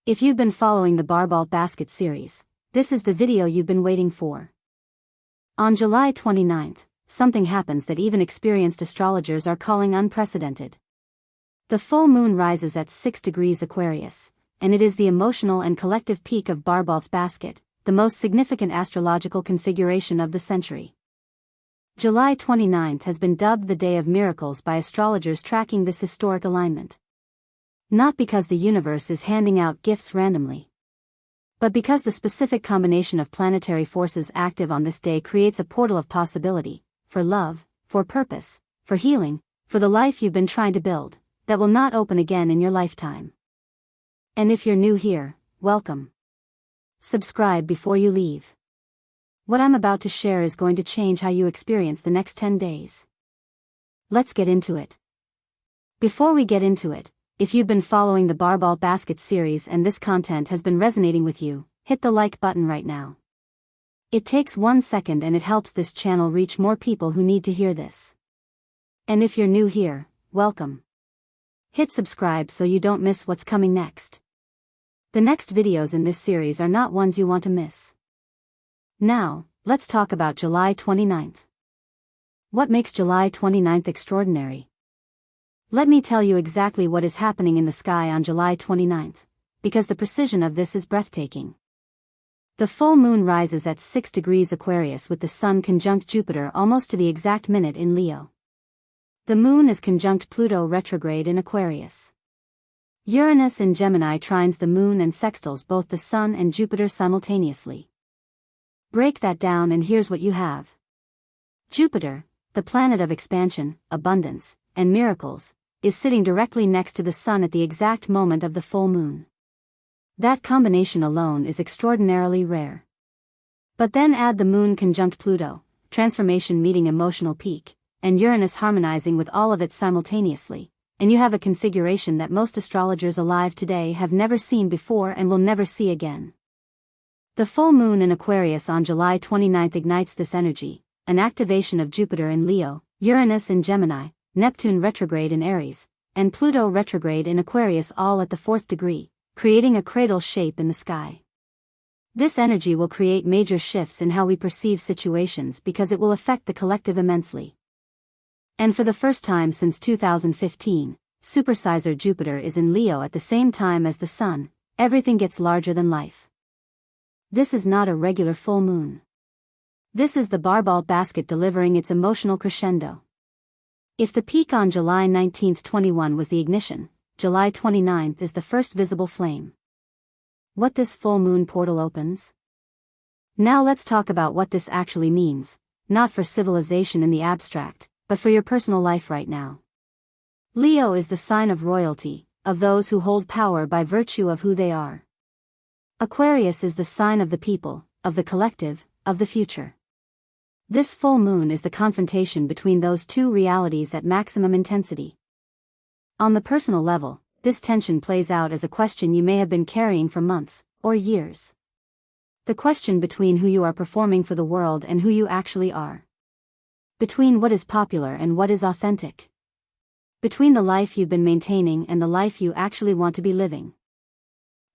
If you've been following the Barbault Basket series, this is the video you've been waiting for. On July 29th, something happens that even experienced astrologers are calling unprecedented. The full moon rises at 6 degrees Aquarius, and it is the emotional and collective peak of Barbault's Basket, the most significant astrological configuration of the century. July 29th has been dubbed the Day of Miracles by astrologers tracking this historic alignment. Not because the universe is handing out gifts randomly, but because the specific combination of planetary forces active on this day creates a portal of possibility, for love, for purpose, for healing, for the life you've been trying to build, that will not open again in your lifetime. And if you're new here, welcome. Subscribe before you leave. What I'm about to share is going to change how you experience the next 10 days. Let's get into it. Before we get into it, if you've been following the Barbault Basket series and this content has been resonating with you, hit the like button right now. It takes 1 second and it helps this channel reach more people who need to hear this. And if you're new here, welcome. Hit subscribe so you don't miss what's coming next. The next videos in this series are not ones you want to miss. Now, let's talk about July 29th. What makes July 29th extraordinary? Let me tell you exactly what is happening in the sky on July 29th, because the precision of this is breathtaking. The full moon rises at 6 degrees Aquarius with the Sun conjunct Jupiter almost to the exact minute in Leo. The moon is conjunct Pluto retrograde in Aquarius. Uranus in Gemini trines the moon and sextiles both the Sun and Jupiter simultaneously. Break that down and here's what you have. Jupiter, the planet of expansion, abundance, and miracles, is sitting directly next to the Sun at the exact moment of the full moon. That combination alone is extraordinarily rare. But then add the moon conjunct Pluto, transformation meeting emotional peak, and Uranus harmonizing with all of it simultaneously, and you have a configuration that most astrologers alive today have never seen before and will never see again. The full moon in Aquarius on July 29th ignites this energy, an activation of Jupiter in Leo, Uranus in Gemini, Neptune retrograde in Aries, and Pluto retrograde in Aquarius all at the 4th degree, creating a cradle shape in the sky. This energy will create major shifts in how we perceive situations because it will affect the collective immensely. And for the first time since 2015, supersizer Jupiter is in Leo at the same time as the Sun. Everything gets larger than life. This is not a regular full moon. This is the Barbault Basket delivering its emotional crescendo. If the peak on July 19, 21 was the ignition, July 29th is the first visible flame. What this full moon portal opens? Now let's talk about what this actually means, not for civilization in the abstract, but for your personal life right now. Leo is the sign of royalty, of those who hold power by virtue of who they are. Aquarius is the sign of the people, of the collective, of the future. This full moon is the confrontation between those two realities at maximum intensity. On the personal level, this tension plays out as a question you may have been carrying for months, or years. The question between who you are performing for the world and who you actually are. Between what is popular and what is authentic. Between the life you've been maintaining and the life you actually want to be living.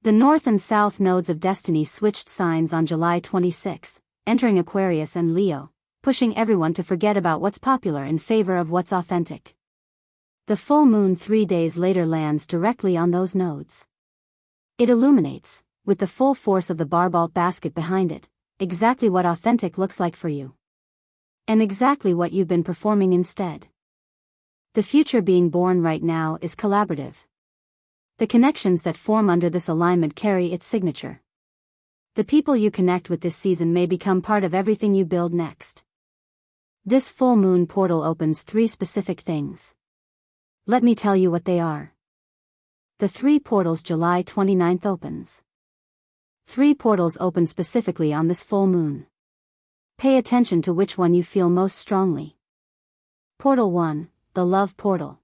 The North and South nodes of destiny switched signs on July 26, entering Aquarius and Leo, pushing everyone to forget about what's popular in favor of what's authentic. The full moon 3 days later lands directly on those nodes. It illuminates, with the full force of the Barbault Basket behind it, exactly what authentic looks like for you. And exactly what you've been performing instead. The future being born right now is collaborative. The connections that form under this alignment carry its signature. The people you connect with this season may become part of everything you build next. This full moon portal opens 3 specific things. Let me tell you what they are. The 3 portals July 29th opens. 3 portals open specifically on this full moon. Pay attention to which one you feel most strongly. Portal 1, the love portal.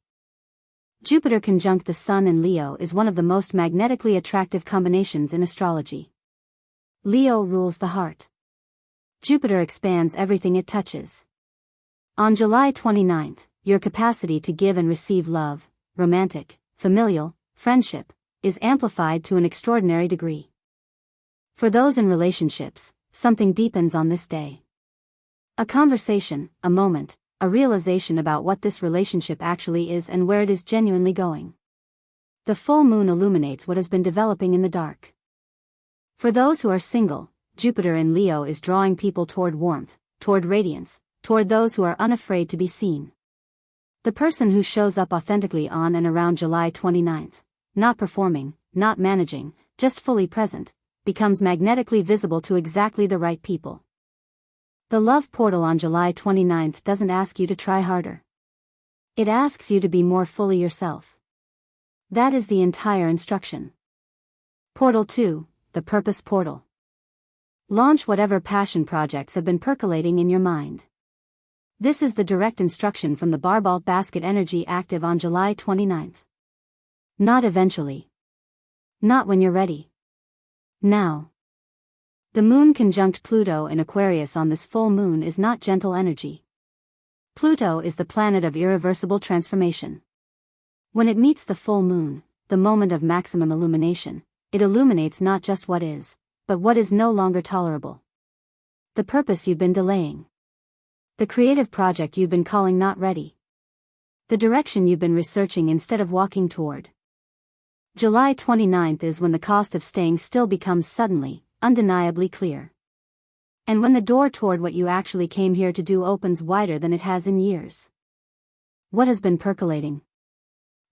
Jupiter conjunct the Sun in Leo is one of the most magnetically attractive combinations in astrology. Leo rules the heart. Jupiter expands everything it touches. On July 29th, your capacity to give and receive love, romantic, familial, friendship, is amplified to an extraordinary degree. For those in relationships, something deepens on this day. A conversation, a moment, a realization about what this relationship actually is and where it is genuinely going. The full moon illuminates what has been developing in the dark. For those who are single, Jupiter in Leo is drawing people toward warmth, toward radiance, toward those who are unafraid to be seen. The person who shows up authentically on and around July 29th, not performing, not managing, just fully present, becomes magnetically visible to exactly the right people. The love portal on July 29th doesn't ask you to try harder. It asks you to be more fully yourself. That is the entire instruction. Portal 2, the purpose portal. Launch whatever passion projects have been percolating in your mind. This is the direct instruction from the Barbault Basket energy active on July 29th. Not eventually. Not when you're ready. Now. The moon conjunct Pluto in Aquarius on this full moon is not gentle energy. Pluto is the planet of irreversible transformation. When it meets the full moon, the moment of maximum illumination, it illuminates not just what is, but what is no longer tolerable. The purpose you've been delaying. The creative project you've been calling not ready. The direction you've been researching instead of walking toward. July 29th is when the cost of staying still becomes suddenly, undeniably clear. And when the door toward what you actually came here to do opens wider than it has in years. What has been percolating?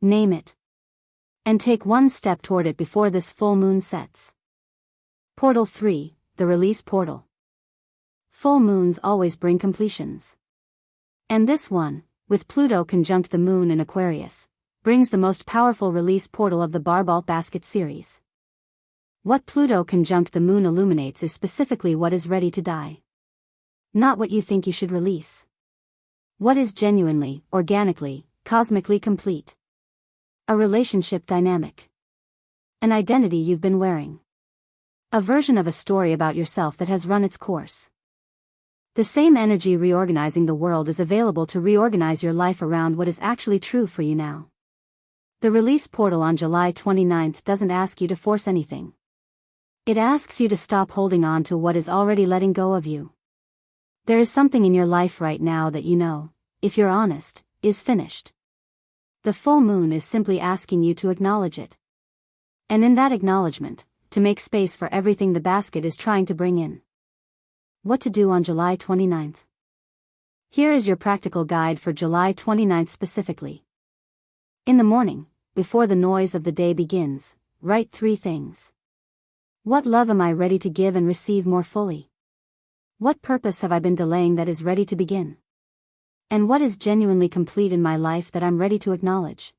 Name it. And take one step toward it before this full moon sets. Portal 3, the release portal. Full moons always bring completions. And this one, with Pluto conjunct the moon in Aquarius, brings the most powerful release portal of the Barbault Basket series. What Pluto conjunct the moon illuminates is specifically what is ready to die. Not what you think you should release. What is genuinely, organically, cosmically complete. A relationship dynamic. An identity you've been wearing. A version of a story about yourself that has run its course. The same energy reorganizing the world is available to reorganize your life around what is actually true for you now. The release portal on July 29th doesn't ask you to force anything. It asks you to stop holding on to what is already letting go of you. There is something in your life right now that you know, if you're honest, is finished. The full moon is simply asking you to acknowledge it. And in that acknowledgement, to make space for everything the basket is trying to bring in. What to do on July 29th? Here is your practical guide for July 29th specifically. In the morning, before the noise of the day begins, write 3 things. What love am I ready to give and receive more fully? What purpose have I been delaying that is ready to begin? And what is genuinely complete in my life that I'm ready to acknowledge?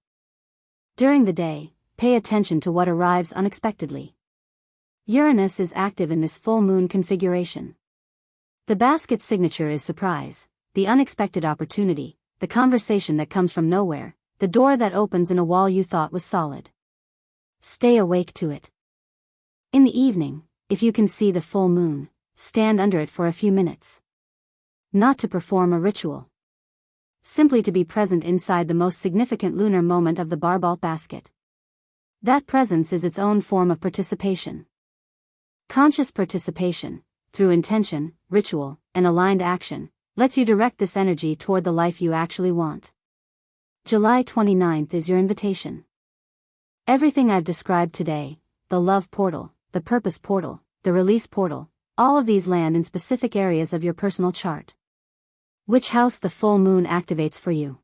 During the day, pay attention to what arrives unexpectedly. Uranus is active in this full moon configuration. The basket signature is surprise, the unexpected opportunity, the conversation that comes from nowhere, the door that opens in a wall you thought was solid. Stay awake to it. In the evening, if you can see the full moon, stand under it for a few minutes. Not to perform a ritual. Simply to be present inside the most significant lunar moment of the Barbault Basket. That presence is its own form of participation. Conscious participation, through intention, ritual, and aligned action, lets you direct this energy toward the life you actually want. July 29th is your invitation. Everything I've described today, the love portal, the purpose portal, the release portal, all of these land in specific areas of your personal chart. Which house the full moon activates for you?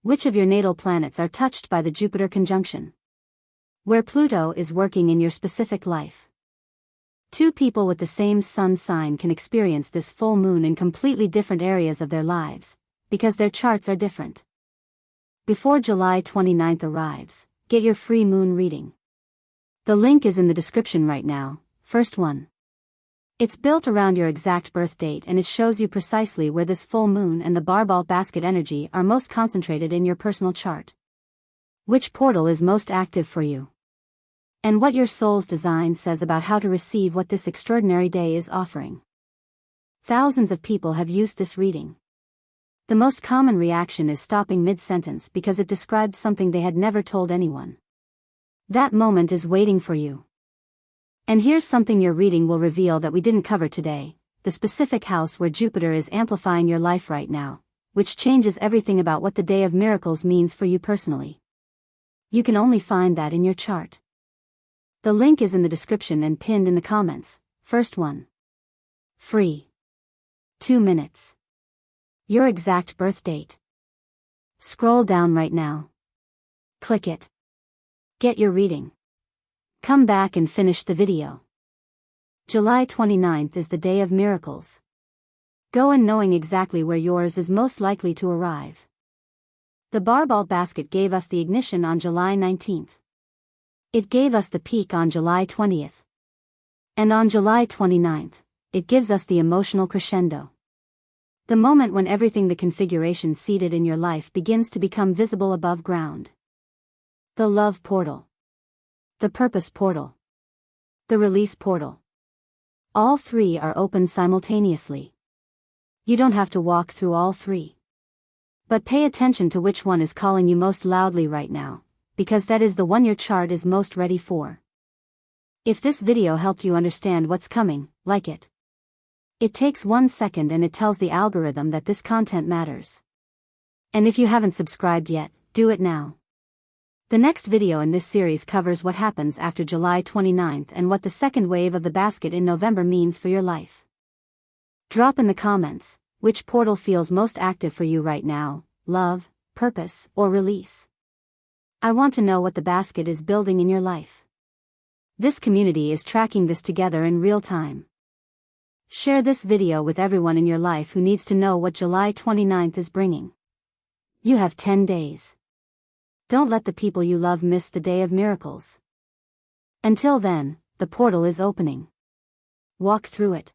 Which of your natal planets are touched by the Jupiter conjunction? Where Pluto is working in your specific life. 2 people with the same sun sign can experience this full moon in completely different areas of their lives, because their charts are different. Before July 29th arrives, get your free moon reading. The link is in the description right now, first one. It's built around your exact birth date and it shows you precisely where this full moon and the Barbault Basket energy are most concentrated in your personal chart. Which portal is most active for you? And what your soul's design says about how to receive what this extraordinary day is offering. Thousands of people have used this reading. The most common reaction is stopping mid-sentence because it described something they had never told anyone. That moment is waiting for you. And here's something your reading will reveal that we didn't cover today: the specific house where Jupiter is amplifying your life right now, which changes everything about what the Day of Miracles means for you personally. You can only find that in your chart. The link is in the description and pinned in the comments. First one. Free. 2 minutes. Your exact birth date. Scroll down right now. Click it. Get your reading. Come back and finish the video. July 29th is the Day of Miracles. Go in knowing exactly where yours is most likely to arrive. The Barbault Basket gave us the ignition on July 19th. It gave us the peak on July 20th. And on July 29th, it gives us the emotional crescendo. The moment when everything, the configuration seated in your life, begins to become visible above ground. The love portal. The purpose portal. The release portal. All three are open simultaneously. You don't have to walk through all three. But pay attention to which one is calling you most loudly right now, because that is the one your chart is most ready for. If this video helped you understand what's coming, like it. It takes 1 second and it tells the algorithm that this content matters. And if you haven't subscribed yet, do it now. The next video in this series covers what happens after July 29th and what the second wave of the basket in November means for your life. Drop in the comments which portal feels most active for you right now: love, purpose, or release. I want to know what the basket is building in your life. This community is tracking this together in real time. Share this video with everyone in your life who needs to know what July 29th is bringing. You have 10 days. Don't let the people you love miss the Day of Miracles. Until then, the portal is opening. Walk through it.